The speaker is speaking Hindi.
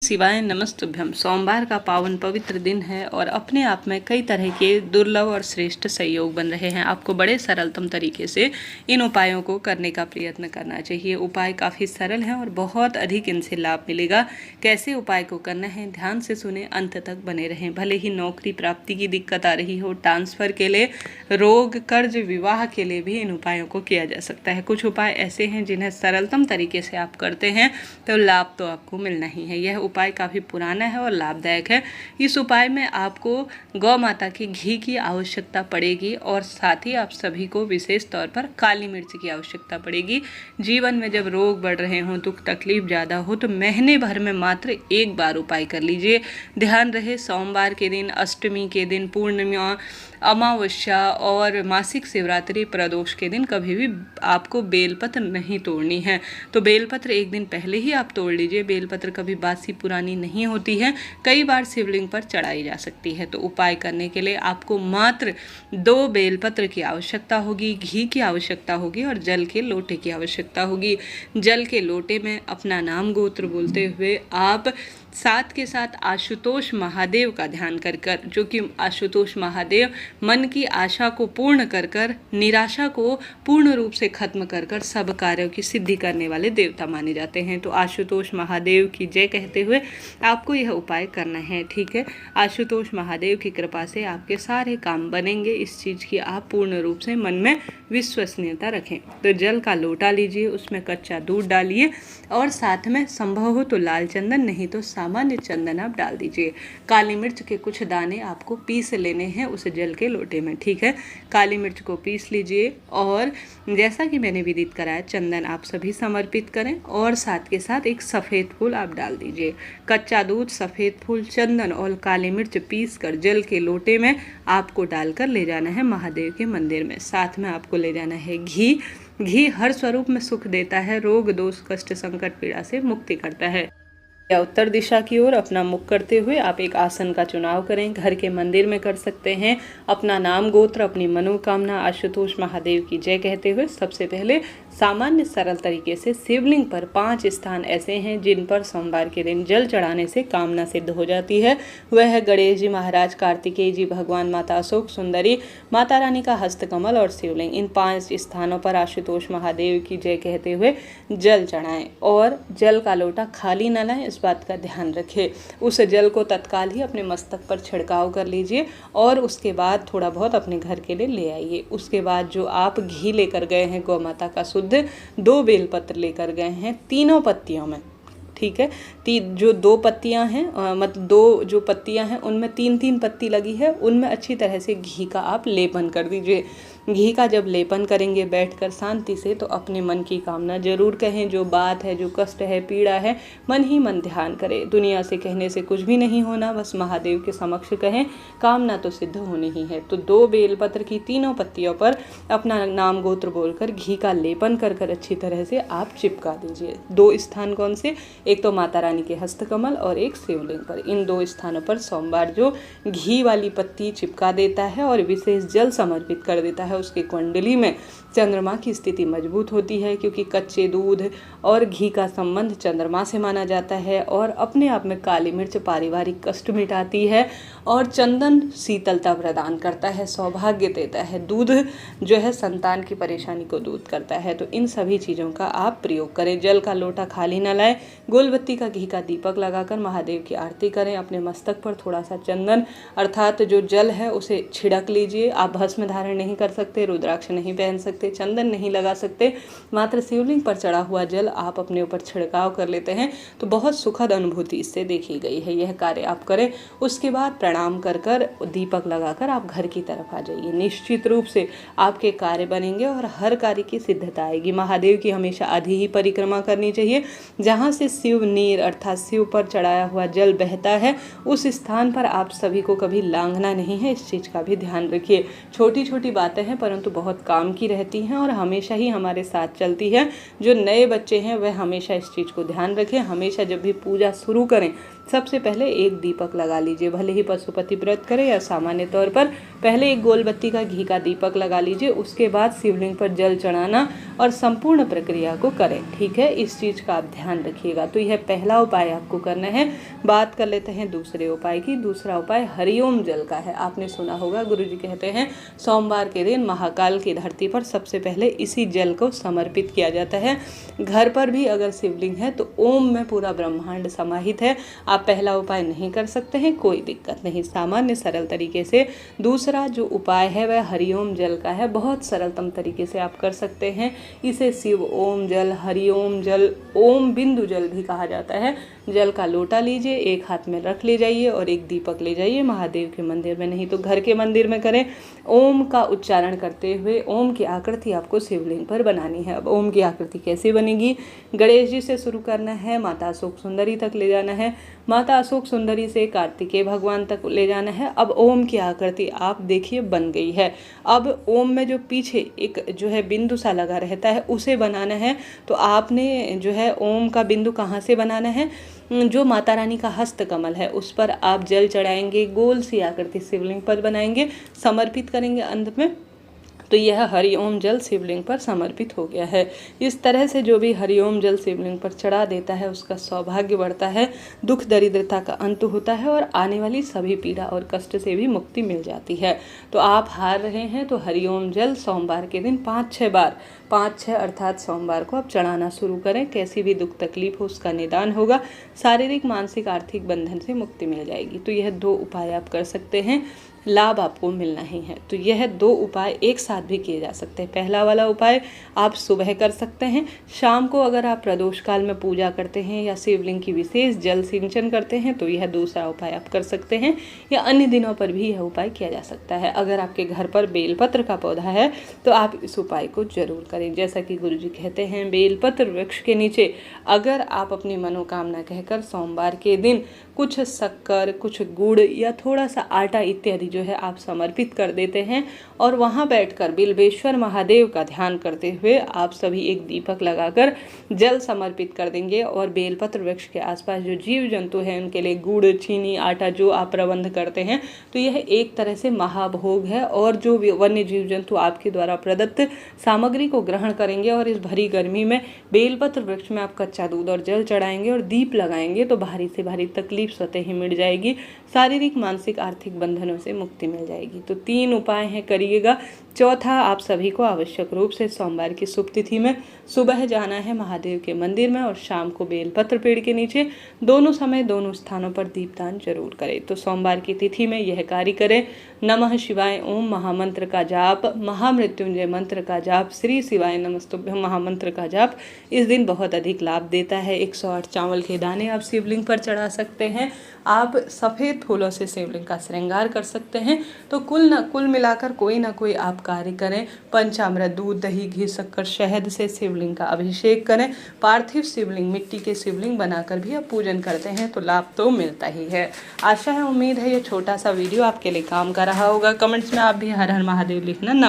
शिवाय नमस्तुभ्यम। सोमवार का पावन पवित्र दिन है और अपने आप में कई तरह के दुर्लभ और श्रेष्ठ सहयोग बन रहे हैं। आपको बड़े सरलतम तरीके से इन उपायों को करने का प्रयत्न करना चाहिए। उपाय काफ़ी सरल हैं और बहुत अधिक इनसे लाभ मिलेगा। कैसे उपाय को करना है ध्यान से सुने, अंत तक बने रहें। भले ही नौकरी प्राप्ति की दिक्कत आ रही हो, ट्रांसफ़र के लिए, रोग, कर्ज, विवाह के लिए भी इन उपायों को किया जा सकता है। कुछ उपाय ऐसे हैं जिन्हें सरलतम तरीके से आप करते हैं तो लाभ तो आपको मिलना ही है। यह उपाय काफ़ी पुराना है और लाभदायक है। इस उपाय में आपको गौ माता की घी की आवश्यकता पड़ेगी और साथ ही आप सभी को विशेष तौर पर काली मिर्च की आवश्यकता पड़ेगी। जीवन में जब रोग बढ़ रहे हों, दुख तकलीफ ज़्यादा हो तो महीने भर में मात्र एक बार उपाय कर लीजिए। ध्यान रहे सोमवार के दिन, अष्टमी के दिन, पूर्णिमा, अमावस्या और मासिक शिवरात्रि, प्रदोष के दिन कभी भी आपको बेलपत्र नहीं तोड़नी है। तो बेलपत्र एक दिन पहले ही आप तोड़ लीजिए। बेलपत्र कभी बासी पुरानी नहीं होती है, कई बार शिवलिंग पर चढ़ाई जा सकती है। तो उपाय करने के लिए आपको मात्र 2 बेलपत्र की आवश्यकता होगी, घी की आवश्यकता होगी और जल के लोटे की आवश्यकता होगी। जल के लोटे में अपना नाम गोत्र बोलते हुए आप साथ के साथ आशुतोष महादेव का ध्यान कर कर, जो कि आशुतोष महादेव मन की आशा को पूर्ण कर कर, निराशा को पूर्ण रूप से खत्म कर कर सब कार्यों की सिद्धि करने वाले देवता माने जाते हैं। तो आशुतोष महादेव की जय कहते हुए आपको यह उपाय करना है। ठीक है, आशुतोष महादेव की कृपा से आपके सारे काम बनेंगे। इस चीज़ की आप पूर्ण रूप से मन में विश्वसनीयता रखें। तो जल का लोटा लीजिए, उसमें कच्चा दूध डालिए और साथ में संभव हो तो लाल चंदन, नहीं तो सामान्य चंदन आप डाल दीजिए। काली मिर्च के कुछ दाने आपको पीस लेने हैं उस जल के लोटे में। ठीक है, काली मिर्च को पीस लीजिए और जैसा कि मैंने विदित कराया, चंदन आप सभी समर्पित करें और साथ के साथ एक सफ़ेद फूल आप डाल दीजिए। कच्चा दूध, सफ़ेद फूल, चंदन और काली मिर्च पीस कर जल के लोटे में आपको डालकर ले जाना है महादेव के मंदिर में। साथ में आपको ले जाना है घी। घी हर स्वरूप में सुख देता है, रोग, दोष, कष्ट, संकट, पीड़ा से मुक्ति करता है। या उत्तर दिशा की ओर अपना मुख करते हुए आप एक आसन का चुनाव करें। घर के मंदिर में कर सकते हैं। अपना नाम गोत्र, अपनी मनोकामना आशुतोष महादेव की जय कहते हुए सबसे पहले सामान्य सरल तरीके से शिवलिंग पर 5 स्थान ऐसे हैं जिन पर सोमवार के दिन जल चढ़ाने से कामना सिद्ध हो जाती है। वह है गणेश जी महाराज, कार्तिकेय जी, भगवान माता अशोक सुंदरी, माता रानी का हस्तकमल और शिवलिंग। इन 5 स्थानों पर आशुतोष महादेव की जय कहते हुए जल चढ़ाएं और जल का लोटा खाली न लाएं, इस बात का ध्यान रखें। उस जल को तत्काल ही अपने मस्तक पर छिड़काव कर लीजिए और उसके बाद थोड़ा बहुत अपने घर के लिए ले आइए। उसके बाद जो आप घी लेकर गए हैं गौ माता का शुद्ध, 2 बेलपत्र लेकर गए हैं, तीनों पत्तियों में। ठीक है, जो 2 पत्तियां हैं, मतलब 2 जो पत्तियां हैं उनमें 3-3 पत्ती लगी है, उनमें अच्छी तरह से घी का आप लेपन कर दीजिए। घी का जब लेपन करेंगे बैठकर शांति से, तो अपने मन की कामना जरूर कहें। जो बात है, जो कष्ट है, पीड़ा है, मन ही मन ध्यान करें। दुनिया से कहने से कुछ भी नहीं होना, बस महादेव के समक्ष कहें, कामना तो सिद्ध होनी ही है। तो 2 बेलपत्र की तीनों पत्तियों पर अपना नाम गोत्र बोलकर घी का लेपन कर कर अच्छी तरह से आप चिपका दीजिए। 2 स्थान कौन से? एक तो माता रानी के हस्तकमल और एक शिवलिंग पर। इन 2 स्थानों पर सोमवार जो घी वाली पत्ती चिपका देता है और विशेष जल समर्पित कर देता है, उसकी कुंडली में चंद्रमा की स्थिति मजबूत होती है, क्योंकि कच्चे दूध और घी का संबंध चंद्रमा से माना जाता है। और अपने आप में काली मिर्च पारिवारिक कष्ट मिटाती है और चंदन शीतलता प्रदान करता है, सौभाग्य देता है। दूध जो है संतान की परेशानी को दूर करता है। तो इन सभी चीज़ों का आप प्रयोग करें। जल का लोटा खाली न लाएं, गोलबत्ती का घी का दीपक लगाकर महादेव की आरती करें। अपने मस्तक पर थोड़ा सा चंदन अर्थात जो जल है उसे छिड़क लीजिए। आप भस्म धारण नहीं कर सकते, रुद्राक्ष नहीं पहन सकते, चंदन नहीं लगा सकते, मात्र शिवलिंग पर चढ़ा हुआ जल आप अपने ऊपर छिड़काव कर लेते हैं तो बहुत सुखद अनुभूति इससे देखी गई है। यह कार्य आप करें। उसके बाद प्रणाम कर कर दीपक लगाकर आप घर की तरफ आ जाइए। निश्चित रूप से आपके कार्य बनेंगे और हर कार्य की सिद्धता आएगी। महादेव की हमेशा आधी ही परिक्रमा करनी चाहिए। जहाँ से शिव नीर अर्थात शिव पर चढ़ाया हुआ जल बहता है, उस स्थान पर आप सभी को कभी लांघना नहीं है। इस चीज़ का भी ध्यान रखिए। छोटी छोटी बातें हैं परंतु बहुत काम की रहती हैं और हमेशा ही हमारे साथ चलती है। जो नए बच्चे हैं वह हमेशा इस चीज़ को ध्यान रखें। हमेशा जब भी पूजा शुरू करें सबसे पहले एक दीपक लगा लीजिए, भले ही पशुपति व्रत करें या सामान्य तौर पर। पहले एक गोल बत्ती का घी का दीपक लगा लीजिए, उसके बाद शिवलिंग पर जल चढ़ाना और संपूर्ण प्रक्रिया को करें। ठीक है, इस चीज़ का आप ध्यान रखिएगा। तो यह पहला उपाय आपको करना है। बात कर लेते हैं दूसरे उपाय की। दूसरा उपाय हरिओम जल का है। आपने सुना होगा, गुरुजी कहते हैं सोमवार के दिन महाकाल की धरती पर सबसे पहले इसी जल को समर्पित किया जाता है। घर पर भी अगर शिवलिंग है तो ओम में पूरा ब्रह्मांड समाहित है। आप पहला उपाय नहीं कर सकते हैं, कोई दिक्कत नहीं, सामान्य सरल तरीके से। दूसरा जो उपाय है वह हरिओम जल का है। बहुत सरलतम तरीके से आप कर सकते हैं इसे। शिव ओम जल, हरिओम जल, ओम बिंदु जल भी कहा जाता है। जल का लोटा लीजिए, एक हाथ में रख ले जाइए और एक दीपक ले जाइए। महादेव के मंदिर में नहीं तो घर के मंदिर में करें। ओम का उच्चारण करते हुए ओम की आकृति आपको शिवलिंग पर बनानी है। अब ओम की आकृति कैसे बनेगी? गणेश जी से शुरू करना है, माता अशोक सुंदरी तक ले जाना है, माता अशोक सुंदरी से कार्तिकेय भगवान तक ले जाना है। अब ओम की आकृति आप देखिए बन गई है। अब ओम में जो पीछे एक जो है बिंदु सा लगा रहता है उसे बनाना है। तो आपने जो है ओम का बिंदु कहाँ से बनाना है? जो माता रानी का हस्त कमल है उस पर आप जल चढ़ाएंगे, गोल सी आकृति शिवलिंग पर बनाएंगे, समर्पित करेंगे अंत में। तो यह हरिओम जल शिवलिंग पर समर्पित हो गया है। इस तरह से जो भी हरिओम जल शिवलिंग पर चढ़ा देता है उसका सौभाग्य बढ़ता है, दुख दरिद्रता का अंत होता है और आने वाली सभी पीड़ा और कष्ट से भी मुक्ति मिल जाती है। तो आप हार रहे हैं तो हरिओम जल सोमवार के दिन 5-6 बार, 5-6 अर्थात सोमवार को आप चढ़ाना शुरू करें। कैसी भी दुख तकलीफ हो उसका निदान होगा, शारीरिक मानसिक आर्थिक बंधन से मुक्ति मिल जाएगी। तो यह 2 उपाय आप कर सकते हैं, लाभ आपको मिलना ही है। तो यह 2 उपाय एक साथ भी किए जा सकते हैं। पहला वाला उपाय आप सुबह कर सकते हैं। शाम को अगर आप प्रदोष काल में पूजा करते हैं या शिवलिंग की विशेष जल सिंचन करते हैं तो यह दूसरा उपाय आप कर सकते हैं, या अन्य दिनों पर भी यह उपाय किया जा सकता है। अगर आपके घर पर बेलपत्र का पौधा है तो आप इस उपाय को जरूर करें। जैसा कि गुरुजी कहते हैं, बेलपत्र वृक्ष के नीचे अगर आप अपनी मनोकामना कहकर सोमवार के दिन कुछ शक्कर, कुछ गुड़ या थोड़ा सा आटा इत्यादि जो है आप समर्पित कर देते हैं और वहाँ बैठकर बिल्वेश्वर महादेव का ध्यान करते हुए आप सभी एक दीपक लगाकर जल समर्पित कर देंगे। और बेलपत्र वृक्ष के आसपास जो जीव जंतु हैं उनके लिए गुड़, चीनी, आटा जो आप प्रबंध करते हैं तो यह एक तरह से महाभोग है। और जो वन्य जीव जंतु आपके द्वारा प्रदत्त सामग्री को ग्रहण करेंगे और इस भरी गर्मी में बेलपत्र वृक्ष में आप कच्चा दूध और जल चढ़ाएंगे और दीप लगाएंगे तो भारी से भारी तकलीफ स्वतः ही मिट जाएगी, शारीरिक मानसिक आर्थिक बंधनों से मुक्ति मिल जाएगी। तो 3 उपाय हैं, करिएगा। चौथा, आप सभी को आवश्यक रूप से सोमवार की शुभ तिथि में सुबह जाना है महादेव के मंदिर में और शाम को बेलपत्र पेड़ के नीचे दोनों समय दोनों स्थानों पर दीपदान जरूर करें। तो सोमवार की तिथि में यह कार्य करें। नमः शिवाय ओम महामंत्र का जाप, महामृत्युंजय मंत्र का जाप, श्री शिवाय नमस्तुभ्यं महामंत्र का जाप इस दिन बहुत अधिक लाभ देता है। 108 चावल के दाने आप शिवलिंग पर चढ़ा सकते हैं। आप सफ़ेद फूलों से शिवलिंग का श्रृंगार कर सकते हैं। तो कुल मिलाकर कोई ना कोई आप कार्य करें। पंचामृत, दूध, दही, घी, शक्कर, शहद से शिवलिंग का अभिषेक करें। पार्थिव शिवलिंग, मिट्टी के शिवलिंग बनाकर भी आप पूजन करते हैं तो लाभ तो मिलता ही है। आशा है, उम्मीद है ये छोटा सा वीडियो आपके लिए काम कर रहा होगा। कमेंट्स में आप भी हर हर महादेव लिखना ना